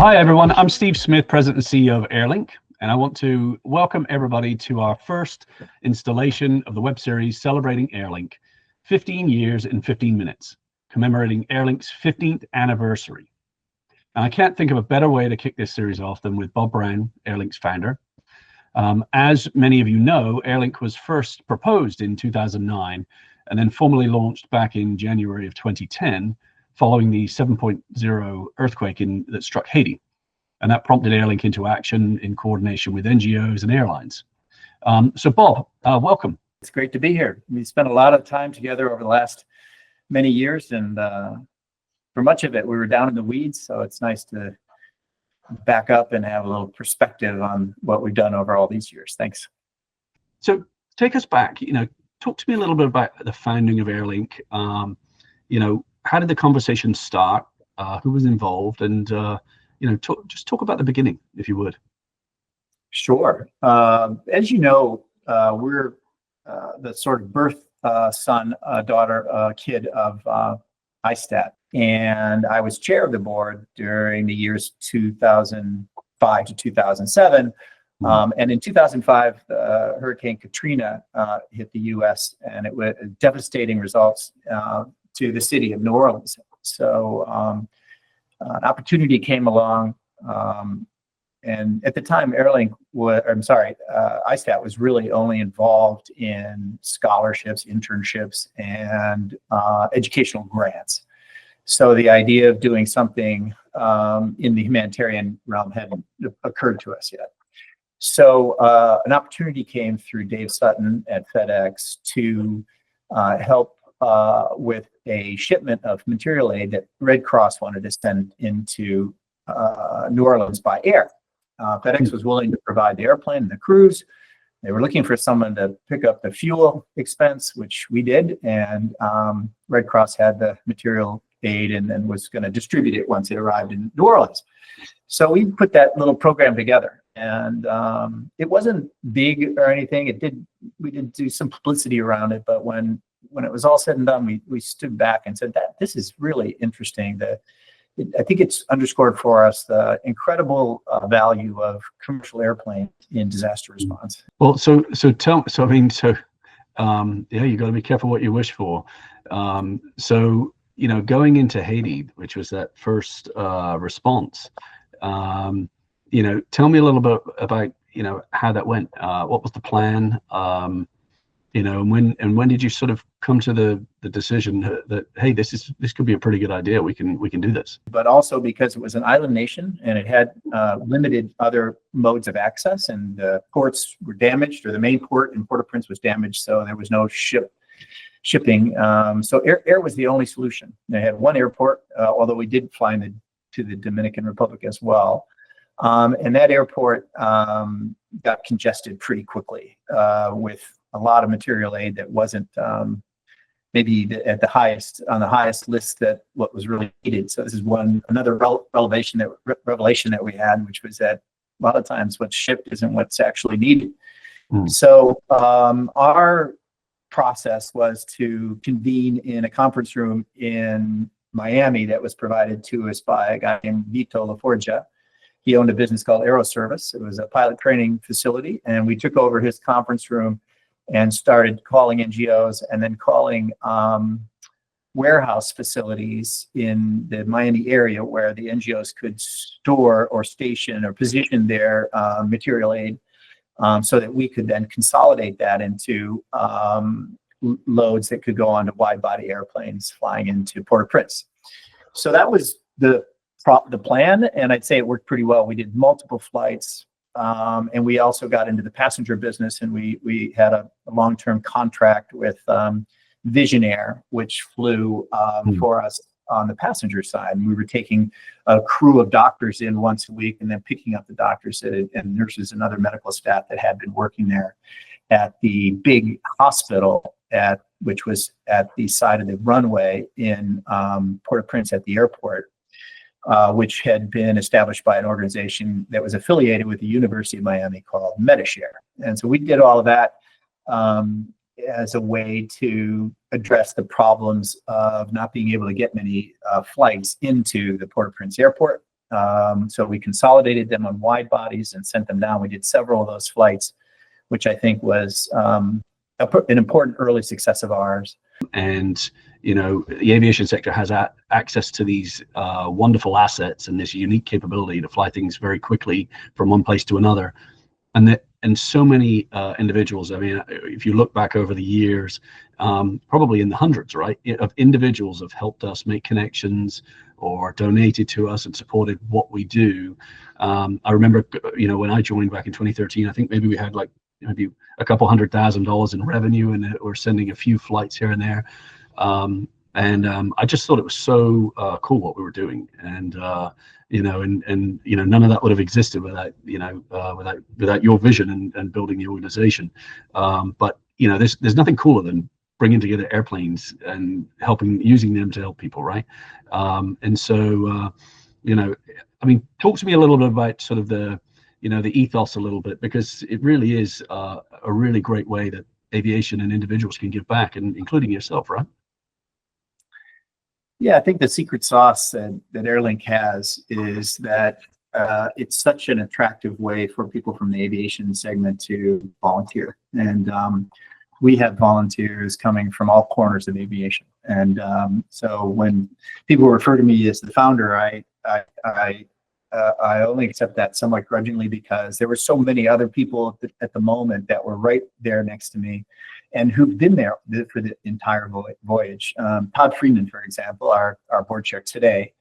hi everyone, I'm Steve Smith, President and CEO of Airlink, and I want to welcome everybody to our first installation of the web series celebrating Airlink, 15 years in 15 minutes, commemorating Airlink's 15th anniversary. And I can't think of a better way to kick this series off than with Bob Brown, Airlink's founder. As many of you know, Airlink was first proposed in 2009 and then formally launched back in January of 2010, following the 7.0 earthquake that struck Haiti. And that prompted Airlink into action in coordination with NGOs and airlines. So Bob, welcome. It's great to be here. We spent a lot of time together over the last many years, and for much of it, we were down in the weeds. So it's nice to back up and have a little perspective on what we've done over all these years. Thanks. So take us back, talk to me a little bit about the founding of Airlink. How did the conversation start? Who was involved? And, just talk about the beginning, if you would. Sure. As you know, we're the sort of birth son, daughter, kid of ISTAT. And I was chair of the board during the years 2005 to 2007. And in 2005, Hurricane Katrina hit the U.S. and it was devastating results to the city of New Orleans. So an opportunity came along, and at the time, ISTAT was really only involved in scholarships, internships, and educational grants. So the idea of doing something in the humanitarian realm hadn't occurred to us yet. So an opportunity came through Dave Sutton at FedEx to help with a shipment of material aid that Red Cross wanted to send into New Orleans by air. FedEx was willing to provide the airplane and the crews. They were looking for someone to pick up the fuel expense, which we did, and Red Cross had the material aid and then was going to distribute it once it arrived in New Orleans. So we put that little program together, and it wasn't big or anything. We did do some publicity around it, but when it was all said and done, we stood back and said that this is really interesting. I think it's underscored for us the incredible value of commercial airplanes in disaster response. Well, you got to be careful what you wish for. Going into Haiti, which was that first response, tell me a little bit about, how that went. What was the plan? And when did you sort of come to the decision that, hey, this could be a pretty good idea. We can do this. But also because it was an island nation and it had limited other modes of access, and the ports were damaged, or the main port in Port-au-Prince was damaged, so there was no shipping. So air was the only solution. They had one airport, although we did fly to the Dominican Republic as well. And that airport got congested pretty quickly with a lot of material aid that wasn't maybe on the highest list that what was really needed. So this is another revelation that we had, which was that a lot of times what's shipped isn't what's actually needed. So our process was to convene in a conference room in Miami that was provided to us by a guy named Vito LaForgia. He owned a business called Aeroservice. It was a pilot training facility, and we took over his conference room and started calling NGOs and then calling warehouse facilities in the Miami area where the NGOs could store or station or position their material aid, so that we could then consolidate that into loads that could go onto wide-body airplanes flying into Port-au-Prince. So that was the plan, and I'd say it worked pretty well. We did multiple flights. And we also got into the passenger business, and we had a long-term contract with Vision Air, which flew for us on the passenger side. And we were taking a crew of doctors in once a week and then picking up the doctors and nurses and other medical staff that had been working there at the big hospital, which was at the side of the runway in Port-au-Prince at the airport. Which had been established by an organization that was affiliated with the University of Miami called MediShare. And so we did all of that as a way to address the problems of not being able to get many flights into the Port-au-Prince airport. So we consolidated them on wide bodies and sent them down. We did several of those flights, which I think was an important early success of ours. And the aviation sector has access to these wonderful assets and this unique capability to fly things very quickly from one place to another. And so many individuals, I mean, if you look back over the years, probably in the hundreds, right, of individuals have helped us make connections or donated to us and supported what we do. I remember, when I joined back in 2013, I think maybe we had like maybe a couple $100,000 in revenue, and we're sending a few flights here and there. I just thought it was so cool what we were doing, and none of that would have existed without without your vision and building the organization. But there's nothing cooler than bringing together airplanes and using them to help people, right? I mean, talk to me a little bit about sort of the ethos a little bit, because it really is a really great way that aviation and individuals can give back, and including yourself, right? Yeah, I think the secret sauce that Airlink has is that it's such an attractive way for people from the aviation segment to volunteer. And we have volunteers coming from all corners of aviation. And so when people refer to me as the founder, I only accept that somewhat grudgingly, because there were so many other people at the moment that were right there next to me and who've been there for the entire voyage. Todd Freeman, for example, our board chair today,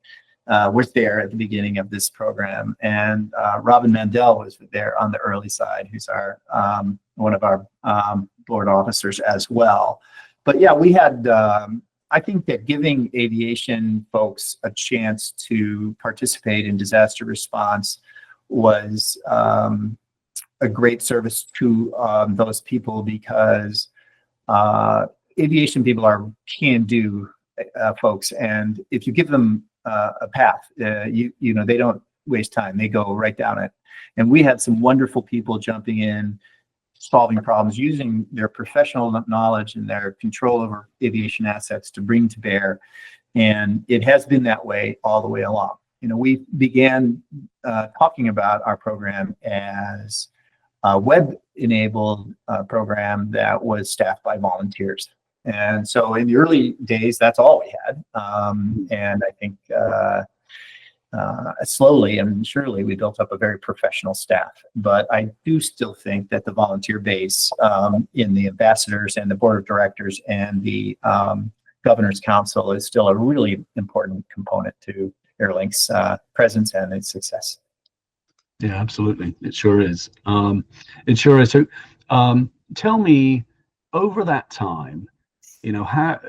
was there at the beginning of this program. And Robin Mandel was there on the early side, who's one of our board officers as well. But yeah, we had, I think that giving aviation folks a chance to participate in disaster response was a great service to those people, because aviation people are can-do folks, and if you give them a path, they don't waste time; they go right down it. And we had some wonderful people jumping in, solving problems, using their professional knowledge and their control over aviation assets to bring to bear. And it has been that way all the way along. We began talking about our program as a web-enabled program that was staffed by volunteers. And so in the early days, that's all we had. And I think slowly and surely we built up a very professional staff. But I do still think that the volunteer base in the ambassadors and the board of directors and the governor's council is still a really important component to Airlink's presence and its success. Yeah, absolutely. It sure is. It sure is. So tell me, over that time, how,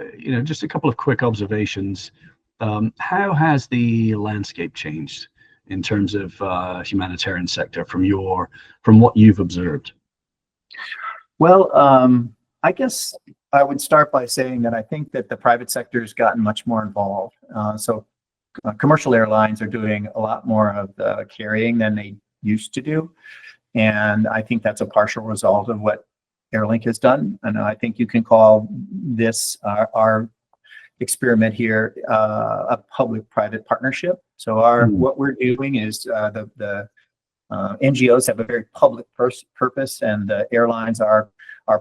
just a couple of quick observations. How has the landscape changed in terms of humanitarian sector from what you've observed? Well, I guess I would start by saying that I think that the private sector has gotten much more involved. So commercial airlines are doing a lot more of the carrying than they used to do. And I think that's a partial result of what Airlink has done. And I think you can call this our experiment here a public-private partnership. So what we're doing is the NGOs have a very public purpose, and the airlines are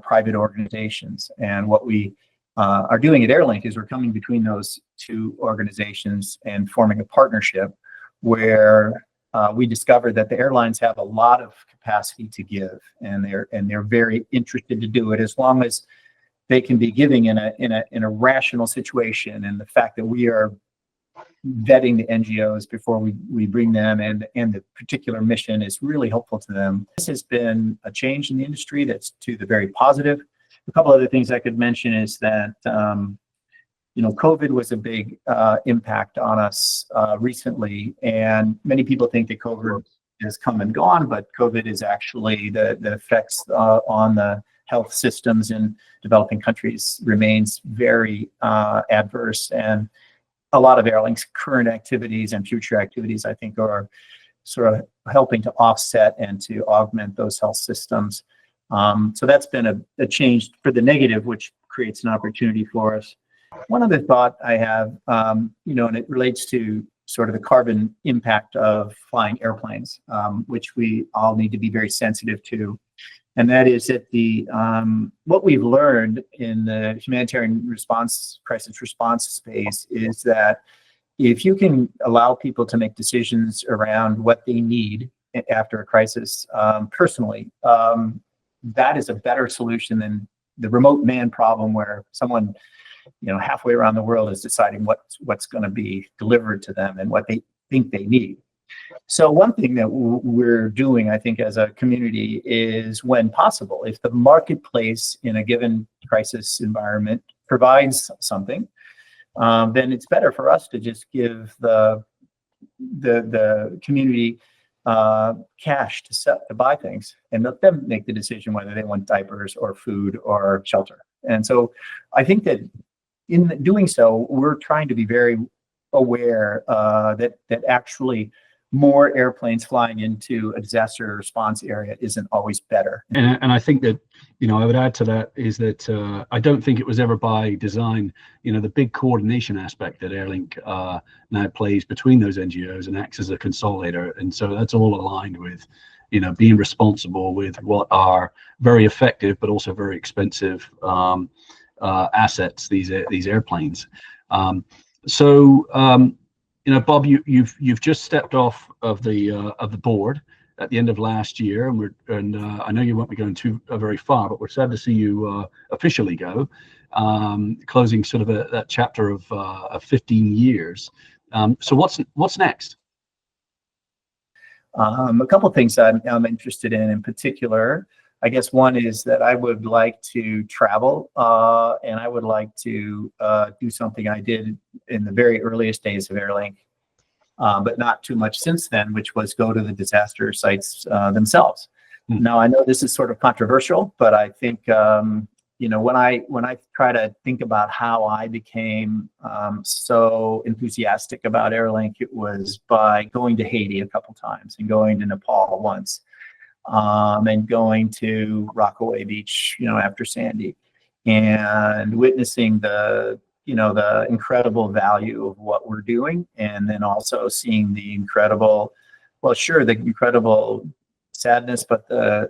private organizations. And what we are doing at Airlink is we're coming between those two organizations and forming a partnership where we discovered that the airlines have a lot of capacity to give, and they're very interested to do it as long as they can be giving in a rational situation. And the fact that we are vetting the NGOs before we bring them and the particular mission is really helpful to them. This has been a change in the industry that's to the very positive. A couple other things I could mention is that COVID was a big impact on us recently, and many people think that COVID has come and gone, but COVID is actually the effects on the health systems in developing countries remains very adverse. And a lot of Airlink's current activities and future activities, I think, are sort of helping to offset and to augment those health systems. So that's been a change for the negative, which creates an opportunity for us. One other thought I have, and it relates to sort of the carbon impact of flying airplanes, which we all need to be very sensitive to. And that is that what we've learned in the humanitarian crisis response space is that if you can allow people to make decisions around what they need after a crisis personally, that is a better solution than the remote man problem where someone halfway around the world is deciding what's going to be delivered to them and what they think they need. So one thing that we're doing, I think, as a community is, when possible, if the marketplace in a given crisis environment provides something, then it's better for us to just give the community cash to buy things and let them make the decision whether they want diapers or food or shelter. And so I think that in doing so, we're trying to be very aware that actually more airplanes flying into a disaster response area isn't always better. And I think that, I would add to that is that I don't think it was ever by design, the big coordination aspect that Airlink now plays between those NGOs and acts as a consolidator. And so that's all aligned with, being responsible with what are very effective, but also very expensive assets, these airplanes. Bob, you've just stepped off of the board at the end of last year, and I know you won't be going too very far, but we're sad to see you officially go, closing sort of that chapter of 15 years. So what's next? A couple of things I'm interested in particular. I guess one is that I would like to travel, and I would like to do something I did in the very earliest days of Airlink, but not too much since then, which was go to the disaster sites themselves. Now, I know this is sort of controversial, but I think when I try to think about how I became so enthusiastic about Airlink, it was by going to Haiti a couple times and going to Nepal once. And going to Rockaway Beach, after Sandy, and witnessing the incredible value of what we're doing, and then also seeing the incredible sadness, but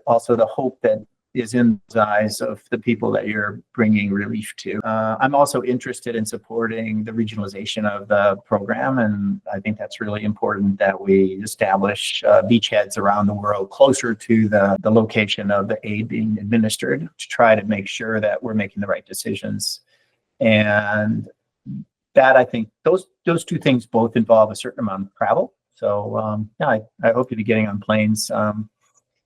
also the hope that is in the eyes of the people that you're bringing relief to. I'm also interested in supporting the regionalization of the program, and I think that's really important that we establish beachheads around the world closer to the location of the aid being administered to try to make sure that we're making the right decisions. And that, I think, those two things both involve a certain amount of travel. So I hope to be getting on planes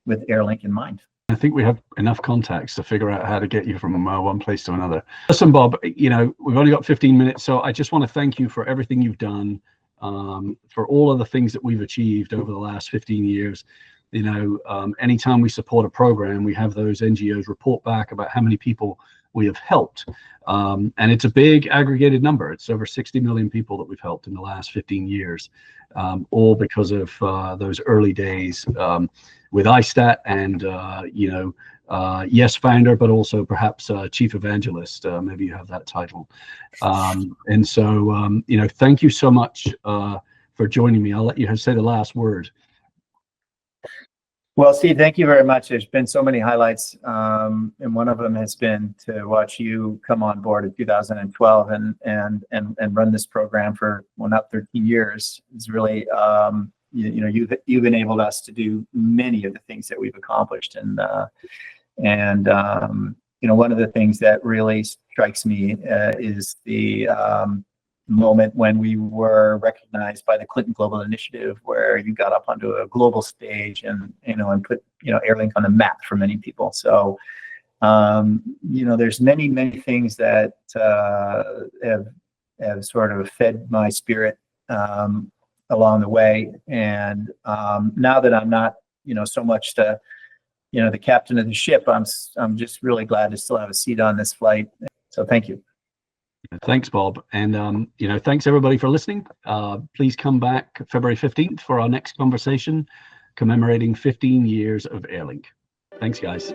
with Airlink in mind. I think we have enough contacts to figure out how to get you from one place to another. Listen, Bob, we've only got 15 minutes, so I just want to thank you for everything you've done, for all of the things that we've achieved over the last 15 years. Anytime we support a program, we have those NGOs report back about how many people we have helped. And it's a big aggregated number. It's over 60 million people that we've helped in the last 15 years, all because of those early days with ISTAT and, Yes founder, but also perhaps chief evangelist. Maybe you have that title. And so, thank you so much for joining me. I'll let you say the last word. Well, Steve, thank you very much. There's been so many highlights, and one of them has been to watch you come on board in 2012 and run this program for not 13 years. It's really you've enabled us to do many of the things that we've accomplished, and one of the things that really strikes me is the moment when we were recognized by the Clinton Global Initiative, where you got up onto a global stage and put Airlink on the map for many people. So there's many things that have sort of fed my spirit along the way, and now that I'm not so much the captain of the ship, I'm just really glad to still have a seat on this flight. So thank you. Thanks, Bob. And, thanks everybody for listening. Please come back February 15th for our next conversation commemorating 15 years of Airlink. Thanks, guys.